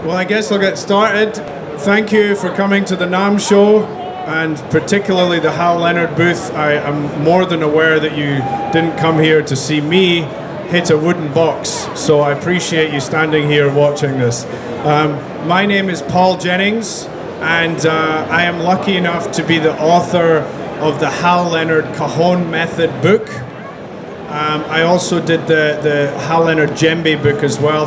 Well, I guess I'll get started. Thank you for coming to the NAMM Show, and particularly the Hal Leonard booth. I am more than aware that you didn't come here to see me hit a wooden box, so I appreciate you standing here watching this. My name is Paul Jennings, and I am lucky enough to be the author of the Hal Leonard Cajon Method book. I also did the Hal Leonard djembe book as well,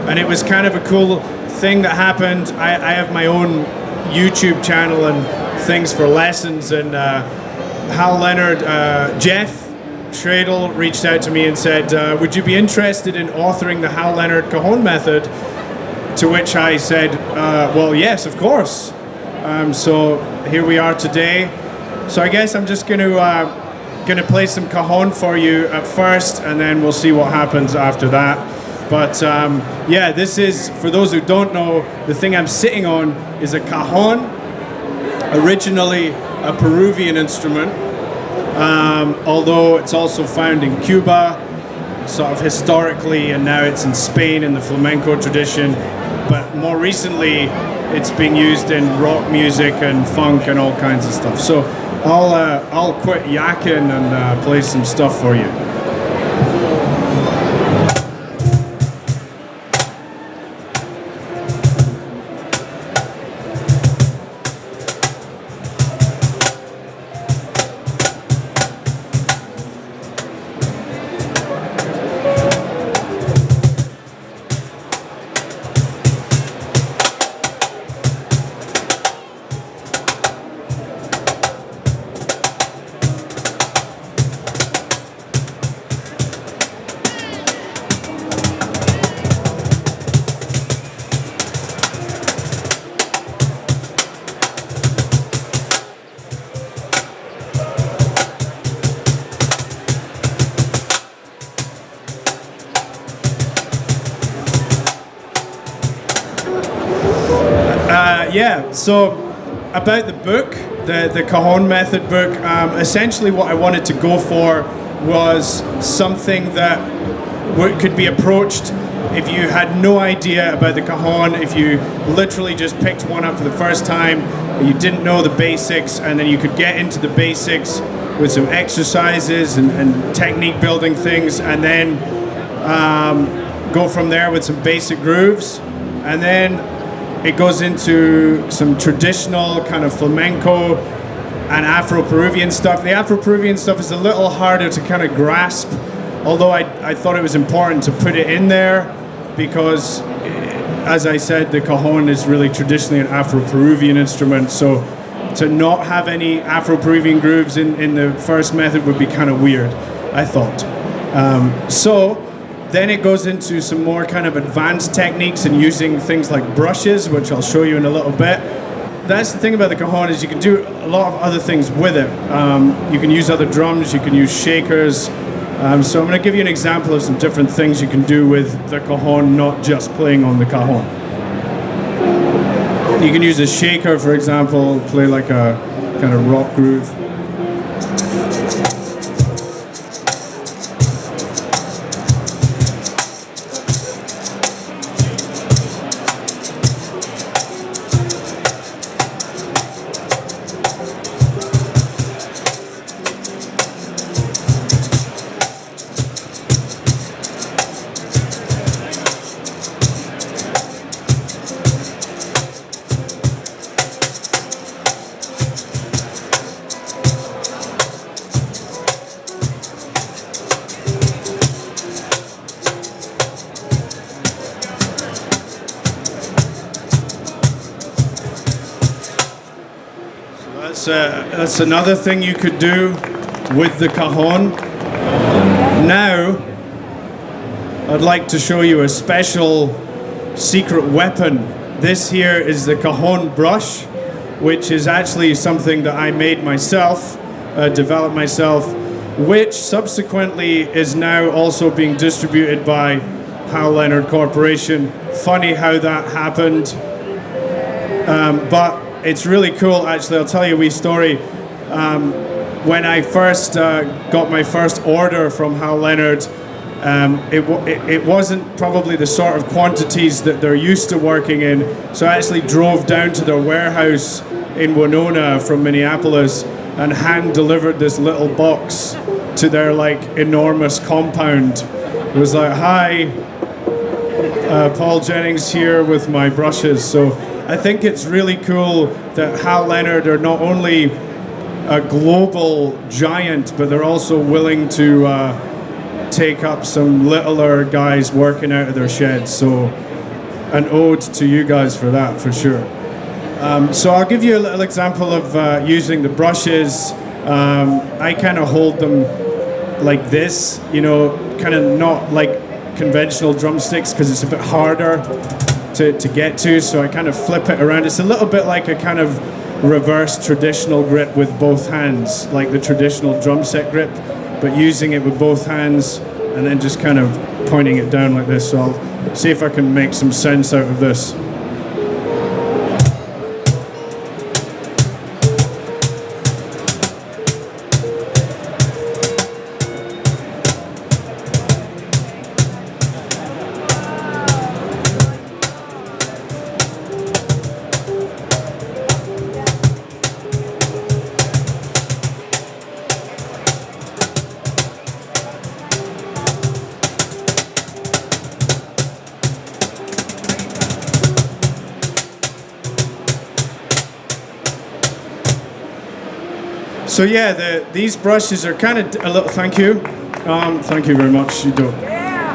and it was kind of a cool thing that happened. I have my own YouTube channel and things for lessons, and Hal Leonard, Jeff Schradel reached out to me and said, would you be interested in authoring the Hal Leonard Cajon Method? To which I said, well, yes, of course. So here we are today. So I guess I'm just going to play some cajon for you at first, and then we'll see what happens after that. But yeah, this is, for those who don't know, the thing I'm sitting on is a cajon, originally a Peruvian instrument, although it's also found in Cuba, sort of historically, and now it's in Spain in the flamenco tradition. But more recently, it's being used in rock music and funk and all kinds of stuff. So I'll quit yakking and play some stuff for you. Yeah, so about the book, the Cajon Method book, essentially what I wanted to go for was something that could be approached if you had no idea about the cajon, if you literally just picked one up for the first time, you didn't know the basics, and then you could get into the basics with some exercises and technique building things, and then go from there with some basic grooves, and then it goes into some traditional kind of flamenco and Afro-Peruvian stuff. The Afro-Peruvian stuff is a little harder to kind of grasp, although I thought it was important to put it in there because, as I said, the cajon is really traditionally an Afro-Peruvian instrument, so to not have any Afro-Peruvian grooves in the first method would be kind of weird, I thought. So then it goes into some more kind of advanced techniques and using things like brushes, which I'll show you in a little bit. That's the thing about the cajon, is you can do a lot of other things with it. You can use other drums, you can use shakers. So I'm going to give you an example of some different things you can do with the cajon, not just playing on the cajon. You can use a shaker, for example, play like a kind of rock groove. That's another thing you could do with the cajon. Now, I'd like to show you a special secret weapon. This here is the Cajon Brush, which is actually something that I made myself, developed myself, which subsequently is now also being distributed by Hal Leonard Corporation. Funny how that happened, but it's really cool, actually. I'll tell you a wee story. When I first got my first order from Hal Leonard, It wasn't probably the sort of quantities that they're used to working in, so I actually drove down to their warehouse in Winona from Minneapolis and hand delivered this little box to their like enormous compound. It was like, hi, Paul Jennings here with my brushes. So I think it's really cool that Hal Leonard are not only a global giant, but they're also willing to take up some littler guys working out of their sheds. So an ode to you guys for that, for sure. So I'll give you a little example of using the brushes. I kind of hold them like this, you know, kind of not like conventional drumsticks because it's a bit harder to get to, so I kind of flip it around. It's a little bit like a kind of reverse traditional grip with both hands, like the traditional drum set grip, but using it with both hands and then just kind of pointing it down like this. So I'll see if I can make some sense out of this. So yeah, these brushes are kind of a little. Thank you very much. You don't.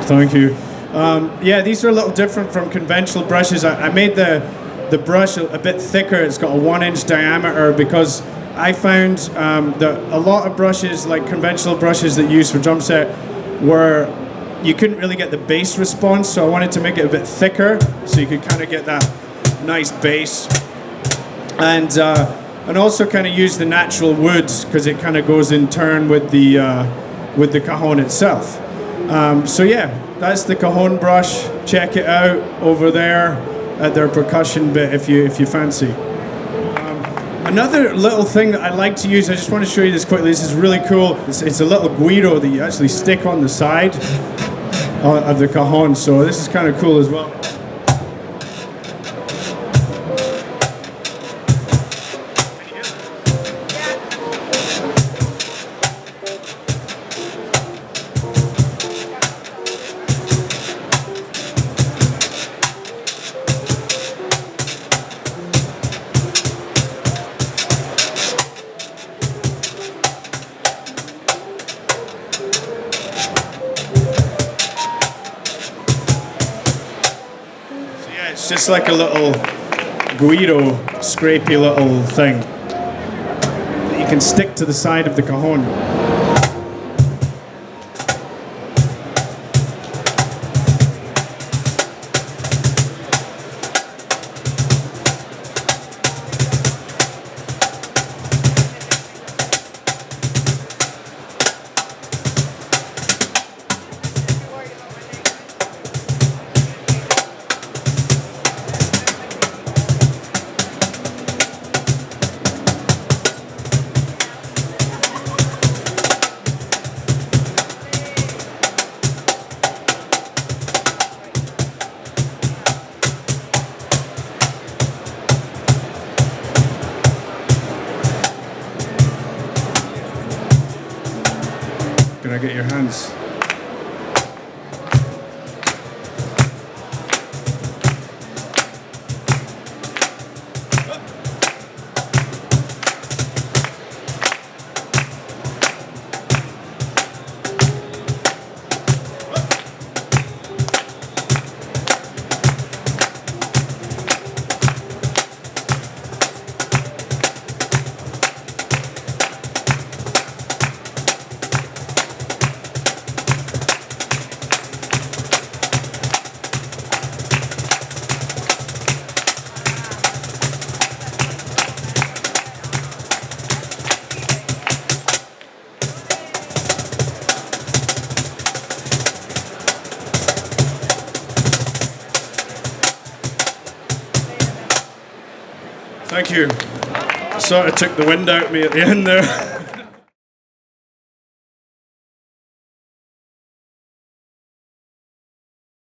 Thank you. Yeah, these are a little different from conventional brushes. I made the brush a bit thicker. It's got a 1-inch diameter because I found that a lot of brushes, like conventional brushes that you use for drum set, were you couldn't really get the bass response. So I wanted to make it a bit thicker so you could kind of get that nice bass. And also kind of use the natural wood because it kind of goes in turn with the cajon itself. So yeah, that's the Cajon Brush. Check it out over there at their percussion bit if you fancy. Another little thing that I like to use, I just want to show you this quickly. This is really cool. It's a little guiro that you actually stick on the side of the cajon. So this is kind of cool as well. It's just like a little guiro, scrapey little thing that you can stick to the side of the cajon. Can I get your hands? Thank you. Sort of took the wind out of me at the end there.